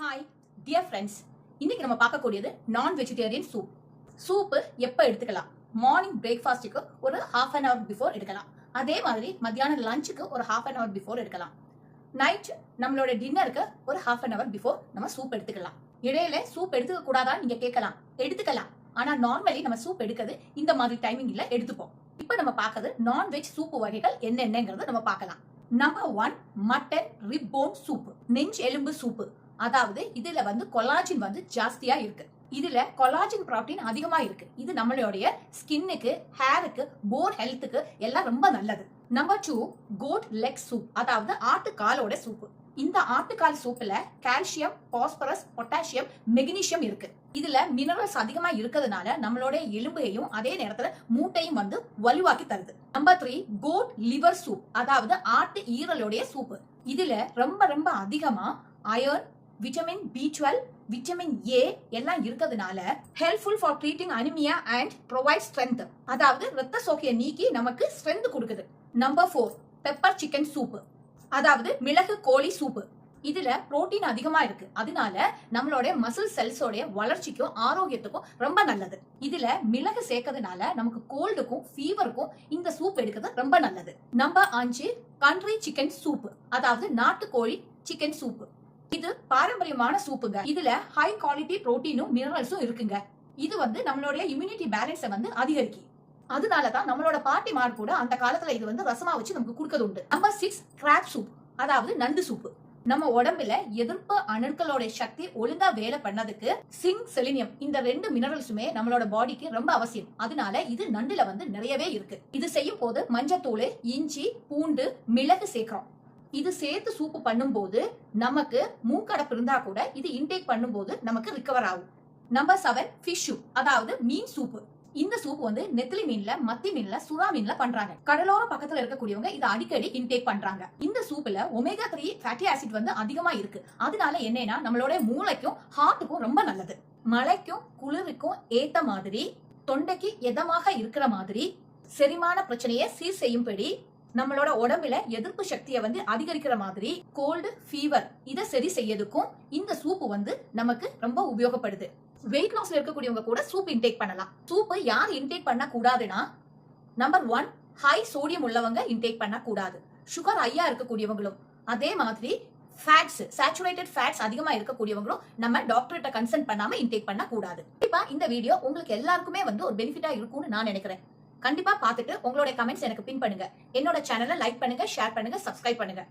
Hi dear friends, இன்னைக்கு நம்ம பார்க்கக்கூடியது நான் வெஜிடேரியன் சூப். சூப்பு எப்போ எடுத்துக்கலாம்? மார்னிங் பிரேக்ஃபாஸ்ட்டுக்கு ஒரு ஹாஃப் அன் ஹவர் பிஃபோர் எடுக்கலாம். அதே மாதிரி மத்தியானம் லஞ்சுக்கு ஒரு ஹாஃப் அன் ஹவர் பிஃபோர் எடுக்கலாம். நைட் நம்மளோட டின்னருக்கு ஒரு ஹாஃப் அன் ஹவர் பிஃபோர் நம்ம சூப் எடுத்துக்கலாம். இடையில சூப் எடுத்துக்க கூடாதான்னு நீங்க கேட்கலாம். எடுத்துக்கலாம், ஆனா நார்மலி நம்ம சூப் எடுக்கிறது இந்த மாதிரி டைமிங்ல எடுத்துப்போம். இப்போ நம்ம பார்க்கறது நான்வெஜ் சூப்பு வகைகள் என்னென்னங்கிறத நம்ம பார்க்கலாம். நம்பர் 1, மட்டன் ரிப்போன் சூப், நெஞ்சு எலும்பு சூப்பு. அதாவது இதுல வந்து கொலாஜின் வந்து ஜாஸ்தியா இருக்கு. இதுல கொலாஜின் புரோட்டீன் அதிகமா இருக்கு. இது நம்மளுடைய ஸ்கின்னுக்கு, ஹேருக்கு, போன் ஹெல்த்துக்கு எல்லாம் ரொம்ப நல்லது. நம்பர் 2, கோட் லெக் சூப், அதாவது ஆட்டுக்காலோட சூப்பு. இந்த ஆட்டுக்கால் சூப்புல கால்சியம், பாஸ்பரஸ், பொட்டாசியம், மெக்னீசியம் இருக்கு. இதுல மினரல்ஸ் அதிகமா இருக்கிறதுனால நம்மளோட எலும்பையும் அதே நேரத்துல மூட்டையும் வந்து வலுவாக்கி தருது. நம்பர் 3, கோட் லிவர் சூப், அதாவது ஆட்டு ஈரலுடைய சூப்பு. இதுல ரொம்ப ரொம்ப அதிகமா iron, vitamin B12, vitamin A எல்லாம் இருக்கிறதுனால helpful for treating anaemia and provide strength, அதாவது ரத்த சோகையை நீக்கி நமக்கு ஸ்ட்ரென்த் கொடுக்குது. நம்பர் 4, பெப்பர் சிக்கன் சூப்பு, அதாவது மிளகு கோழி சூப்பு. இதுல புரோட்டீன் அதிகமா இருக்கு. அதனால நம்மளோட மசில் செல்ஸோட வளர்ச்சிக்கும் ஆரோக்கியத்துக்கும் ரொம்ப நல்லது. இதுல மிளகு சேர்க்கறதுனால நமக்கு கோல்டுக்கும் ஃபீவருக்கும் இந்த சூப் எடுக்கிறது ரொம்ப நல்லது. நம்பர் 5, கண்ட்ரி சிக்கன் சூப்பு, அதாவது நாட்டுக்கோழி சிக்கன் சூப்பு. இது பாரம்பரியமான சூப்புங்க. இதுல ஹை குவாலிட்டி புரோட்டீனும் மினரல்ஸும் இருக்குங்க. இது வந்து நம்மளுடைய இம்யூனிட்டி பேலன்ஸை வந்து அதிகரிக்கும். அதனாலதான் நம்மளோட பாட்டிமார் கூட அந்த காலத்துல இது வந்து ரசமா வச்சு நமக்கு கொடுக்கறது உண்டு. நம்பர் 6, கிராப் சூப், அதாவது நண்டு சூப்பு. நம்ம உடம்புல எதிர்ப்பு அணுக்களோட சக்தி ஒழுங்கா வேலை பண்ணதுக்கு சிங்க், செலினியம் இந்த 2 மினரல்ஸுமே நம்மளோட பாடிக்கு ரொம்ப அவசியம். அதனால இது நண்டுல வந்து நிறையவே இருக்கு. இது செய்யும் போது மஞ்சத்தூள், இஞ்சி, பூண்டு, மிளகு சேர்க்கிறோம். இது சேர்த்து சூப்பு பண்ணும்போது நமக்கு மூக்கடப்பு இருந்தா கூட இது இன்டேக் பண்ணும்போது நமக்கு ரிகவர் ஆகும். நம்பர் 7, ஃபிஷ் சூப், அதாவது மீன் சூப்பு. இந்த சூப் வந்து நெத்திலி மீன்ல, மத்தி மீன்ல, சுறா மீன்ல பண்றாங்க. கடலோர பக்கத்துல இருக்கக்கூடியவங்க இதை அடிக்கடி இன்டேக் பண்றாங்க. இந்த சூப்ல ஒமேகா 3 ஃபேட்டி ஆசிட் வந்து அதிகமா இருக்கு. அதனால என்னன்னா நம்மளோட மூளைக்கும் ஹார்ட்டுக்கும் ரொம்ப நல்லது. மழைக்கும் குளிருக்கும் ஏத்த மாதிரி, தொண்டைக்கு எதமாக இருக்கிற மாதிரி, செரிமான பிரச்சனையை சீர் செய்யும்படி, நம்மளோட உடம்புல எதிர்ப்பு சக்தியை வந்து அதிகரிக்கிற மாதிரி, கோல்டு, ஃபீவர் இதை சரி செய்யறதுக்கும் இந்த சூப்பு வந்து நமக்கு ரொம்ப உபயோகப்படுது. வெயிட் லாஸ்ல இருக்கக்கூடியவங்க கூட சூப் இன்டேக் பண்ணலாம். சூப்பு யார் இன்டேக் பண்ண கூடாதுன்னா, நம்பர் 1, ஹை சோடியம் உள்ளவங்க இன்டேக் பண்ண கூடாது. சுகர் ஹையா இருக்கக்கூடியவங்களும், அதே மாதிரி ஃபேட்ஸ், சேச்சுரேட்டட் ஃபேட்ஸ் அதிகமா இருக்கக்கூடியவங்களும் நம்ம டாக்டர்கிட்ட கன்சல்ட் பண்ணாம இன்டேக் பண்ண கூடாது. கண்டிப்பா இந்த வீடியோ உங்களுக்கு எல்லாருக்குமே வந்து ஒரு பெனிஃபிட்டா இருக்கும்னு நான் நினைக்கிறேன். கண்டிப்பா பார்த்துட்டு உங்களோட கமெண்ட்ஸ் எனக்கு பின் பண்ணுங்க. என்னோட சேனலை லைக் பண்ணுங்க, ஷேர் பண்ணுங்க, சப்ஸ்கிரைப் பண்ணுங்க.